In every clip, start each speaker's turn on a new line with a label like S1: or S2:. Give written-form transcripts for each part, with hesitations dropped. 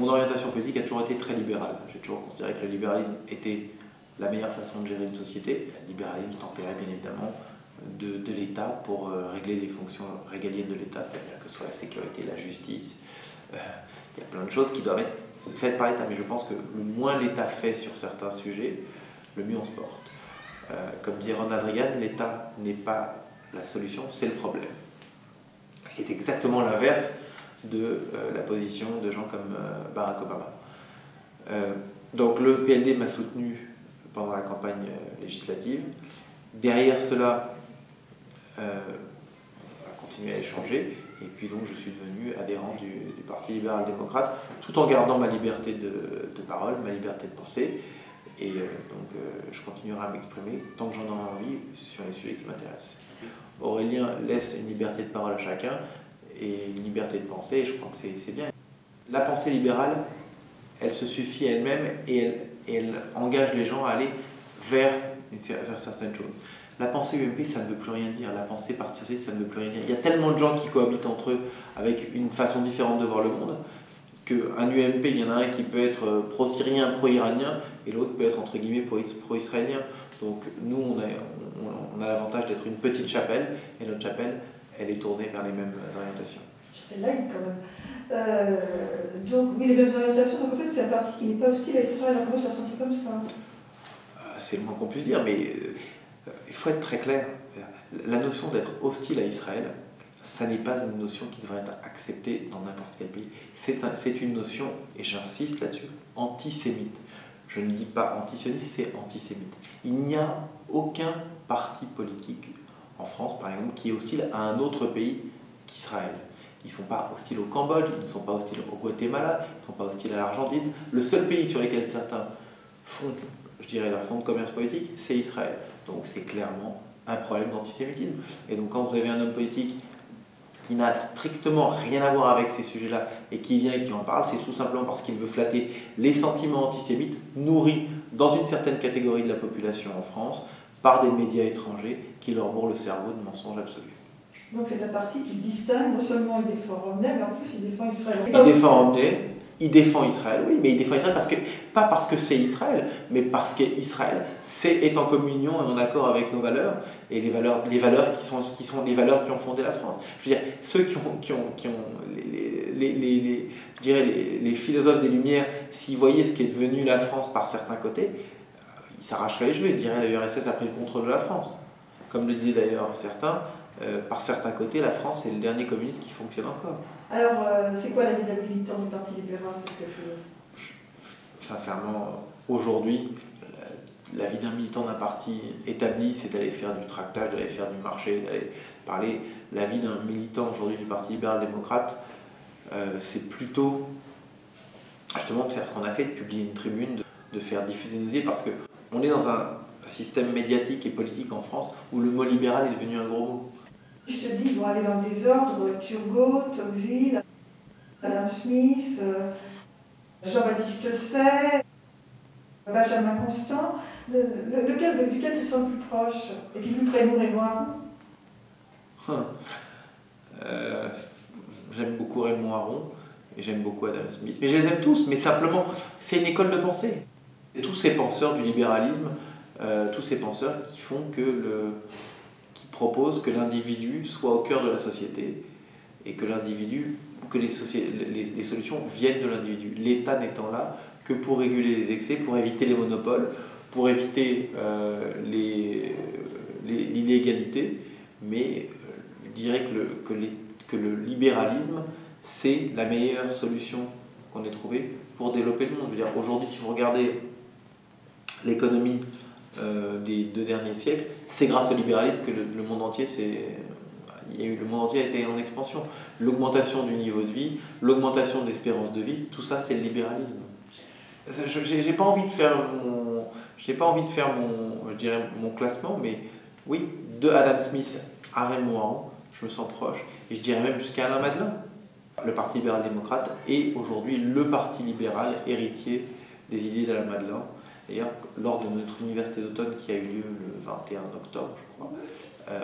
S1: Mon orientation politique a toujours été très libérale. J'ai toujours considéré que le libéralisme était la meilleure façon de gérer une société. Le libéralisme tempérait bien évidemment de l'État pour régler les fonctions régaliennes de l'État, c'est-à-dire que ce soit la sécurité, la justice. Il y a plein de choses qui doivent être faites par l'État, mais je pense que le moins l'État fait sur certains sujets, le mieux on se porte. Comme dit Ronald Reagan, l'État n'est pas la solution, c'est le problème. Ce qui est exactement l'inverse de la position de gens comme Barack Obama. Donc le PLD m'a soutenu pendant la campagne législative. Derrière cela, on a continué à échanger, et puis donc je suis devenu adhérent du Parti libéral-démocrate, tout en gardant ma liberté de parole, ma liberté de penser, et donc je continuerai à m'exprimer tant que j'en aurai envie sur les sujets qui m'intéressent. Aurélien laisse une liberté de parole à chacun, et une liberté de penser, et je crois que c'est bien. La pensée libérale, elle se suffit à elle-même, et elle engage les gens à aller vers certaines choses. La pensée UMP, ça ne veut plus rien dire. La pensée parti socialiste, ça ne veut plus rien dire. Il y a tellement de gens qui cohabitent entre eux avec une façon différente de voir le monde, qu'un UMP, il y en a un qui peut être pro-syrien, pro-iranien, et l'autre peut être entre guillemets pro-israélien. Donc nous, on a l'avantage d'être une petite chapelle, et notre chapelle, elle est tournée vers les mêmes orientations.
S2: Chapelle laïque quand même. Donc oui, les mêmes orientations. Donc en fait, c'est un parti qui n'est pas hostile à Israël. Enfin, moi, je l'ai ressenti comme ça.
S1: C'est le moins qu'on puisse dire, mais il faut être très clair. La notion d'être hostile à Israël, ça n'est pas une notion qui devrait être acceptée dans n'importe quel pays. C'est une notion, et j'insiste là-dessus, antisémite. Je ne dis pas antisioniste, c'est antisémite. Il n'y a aucun parti politique en France, par exemple, qui est hostile à un autre pays qu'Israël. Ils ne sont pas hostiles au Cambodge, ils ne sont pas hostiles au Guatemala, ils ne sont pas hostiles à l'Argentine. Le seul pays sur lequel certains font, je dirais, leur fonds de commerce politique, c'est Israël. Donc c'est clairement un problème d'antisémitisme. Et donc quand vous avez un homme politique qui n'a strictement rien à voir avec ces sujets-là et qui vient et qui en parle, c'est tout simplement parce qu'il veut flatter les sentiments antisémites nourris dans une certaine catégorie de la population en France par des médias étrangers qui leur bourrent le cerveau de mensonges absolus.
S2: Donc c'est un parti qui se distingue, non seulement il défend Romney, mais en plus il défend Israël.
S1: Il défend Romney, il défend Israël, oui, mais il défend Israël pas parce que c'est Israël, mais parce qu'Israël est en communion et en accord avec nos valeurs, et les valeurs qui sont les valeurs qui ont fondé la France. Je veux dire, ceux qui ont je dirais les philosophes des Lumières, s'ils voyaient ce qui est devenu la France par certains côtés, ils s'arracheraient les cheveux, ils diraient l'URSS a pris le contrôle de la France. Comme le disaient d'ailleurs certains, par certains côtés, la France est le dernier communiste qui fonctionne encore.
S2: Alors, c'est quoi la vie d'un militant du Parti libéral?
S1: Sincèrement, aujourd'hui, la vie d'un militant d'un parti établi, c'est d'aller faire du tractage, d'aller faire du marché, d'aller parler. La vie d'un militant aujourd'hui du Parti libéral-démocrate, c'est plutôt justement de faire ce qu'on a fait, de publier une tribune, de faire diffuser nos idées, parce qu'on est dans un système médiatique et politique en France où le mot libéral est devenu un gros mot.
S2: Je te dis, ils vont aller dans le désordre, Turgot, Tocqueville, Adam Smith, Jean-Baptiste Say, Benjamin Constant, duquel tu sens le plus proche? Et puis plus près de nous, Raymond Aron.
S1: J'aime beaucoup Raymond Aron et j'aime beaucoup Adam Smith. Mais je les aime tous, mais simplement, c'est une école de pensée. Et tous ces penseurs du libéralisme, tous ces penseurs qui font qui proposent que l'individu soit au cœur de la société et que les solutions viennent de l'individu. L'État n'étant là que pour réguler les excès, pour éviter les monopoles, pour éviter l'illégalité, mais je dirais que le libéralisme, c'est la meilleure solution qu'on ait trouvée pour développer le monde. Je veux dire, aujourd'hui, si vous regardez l'économie des 2 derniers siècles, c'est grâce au libéralisme que le monde entier le monde entier a été en expansion. L'augmentation du niveau de vie, l'augmentation de l'espérance de vie, tout ça c'est le libéralisme. J'ai pas envie de faire mon classement, mais oui, de Adam Smith à Raymond Aron, je me sens proche, et je dirais même jusqu'à Alain Madelin. Le Parti libéral-démocrate est aujourd'hui le parti libéral héritier des idées d'Alain Madelin. D'ailleurs, lors de notre université d'automne qui a eu lieu le 21 octobre, je crois,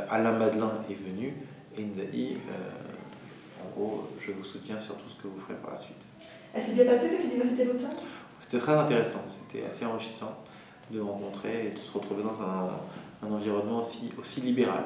S1: Alain Madelin est venu et nous a dit, en gros, je vous soutiens sur tout ce que vous ferez par la suite.
S2: Elle s'est bien passée cette université d'automne?
S1: C'était très intéressant, c'était assez enrichissant de rencontrer et de se retrouver dans un environnement aussi libéral.